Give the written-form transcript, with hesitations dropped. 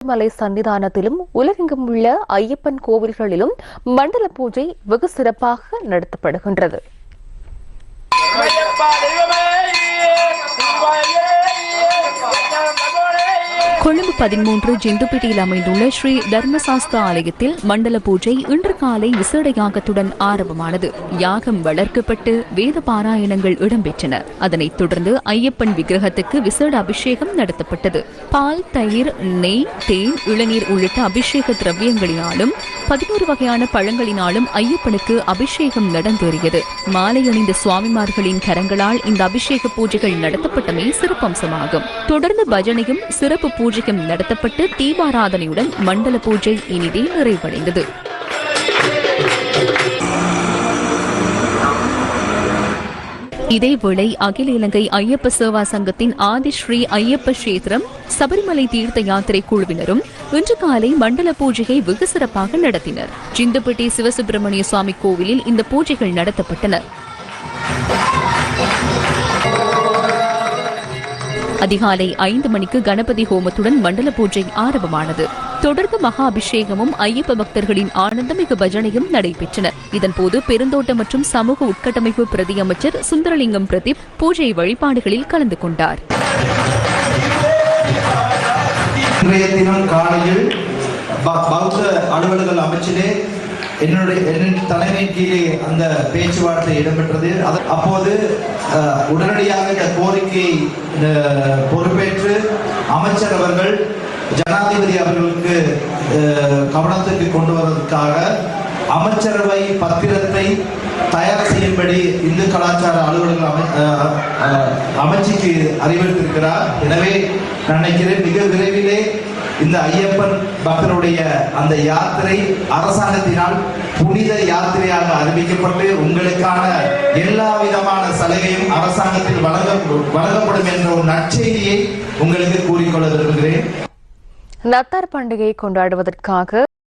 சபரிமலை சன்னிதானத்திலும் உலகெங்கும் உள்ள ஐயப்பன் கோவில்களிலும் மண்டல பூஜை வெகு சிறப்பாக நடத்தப்படுகின்றது. கொழும்பு 13 ஜிந்துப்பேட்டையில் அமைந்துள்ள ஸ்ரீ தர்மசாஸ்தா ஆலயத்தில் மண்டல பூஜை இன்று காலை விசேட யாகத்துடன் ஆரம்பமானது. யாகம் வளர்க்கப்பட்டு வேத பாராயணங்கள் இடம்பெற்றன. அதனைத் தொடர்ந்து ஐயப்பன் விக்கிரகத்துக்கு விசேட அபிஷேகம் நடத்தப்பட்டது. பால், தயிர், நெய், தேன், இளநீர் உள்ளிட்ட அபிஷேக திரவியங்களினாலும் 11 வகையான பழங்களினாலும் ஐயப்பனுக்கு அபிஷேகம் நடந்தேறியது. மாலை அணிந்த சுவாமிமார்களின் கரங்களால் இந்த அபிஷேக பூஜைகள் நடத்தப்பட்டமே சிறப்பம்சமாகும். தொடர்ந்து பஜனையும் சிறப்பு பூஜையும் நடத்தப்பட்டு தீபாராதனையுடன் மண்டல பூஜை இனிதே நிறைவடைந்தது. இதேவேளை அகில இலங்கை ஐயப்ப சேவா சங்கத்தின் ஆதி ஸ்ரீ ஐயப்ப கஷேத்திரம் சபரிமலை தீர்த்த யாத்திரை குழுவினரும் இன்று காலை மண்டல பூஜையை வெகு சிறப்பாக நடத்தினர். ஜிந்துப்பேட்டை சிவசுப்பிரமணிய சுவாமி கோவிலில் இந்த பூஜைகள் நடத்தப்பட்டன. அதிகாலை 5 மணிக்கு கணபதி ஹோமத்துடன் மண்டல பூஜை ஆரம்பமானது. தொடர்ந்து மகா அபிஷேகமும் ஐயப்ப பக்தர்களின் ஆனந்தமிகு பஜனையும் நடைபெற்றன. இதன்போது பெருந்தோட்டம் மற்றும் சமூக உட்கட்டமைப்பு பிரதி அமைச்சர் சுந்தரலிங்கம் பிரதீப் பூஜை வழிபாடுகளில் கலந்து கொண்டார். இன்றைய தினம் காலையில் பௌத்த அலுவலர்கள் அமைச்சிலே என்னுடைய தலைமையின் கீழே அந்த பேச்சுவார்த்தை இடம்பெற்றது. அப்போது உடனடியாக இந்த கோரிக்கையை பொறுப்பேற்று அமைச்சர் அவர்கள் ஜனாதிபதி அவர்களுக்கு கவனத்துக்கு கொண்டு வருவதற்காக அமைச்சரவை பத்திரத்தை தயார் செய்யும்படி இந்து கலாச்சார அலுவலர்கள் அமைச்சுக்கு அறிவித்திருக்கிறார். எனவே நான் நினைக்கிறேன் மிக விரைவிலே இந்த ஐயப்பன் பக்தருடைய அந்த யாத்திரை அரசாங்கத்தினால் புனித யாத்திரையாக அறிவிக்கப்பட்டு உங்களுக்கான எல்லா விதமான சலுகையும் அரசாங்கத்தில் வழங்கப்படும் என்ற ஒரு நற்செய்தியை உங்களுக்கு கூறிக்கொள்ள விரும்புகிறேன். நத்தார் பண்டிகையை கொண்டாடுவதற்காக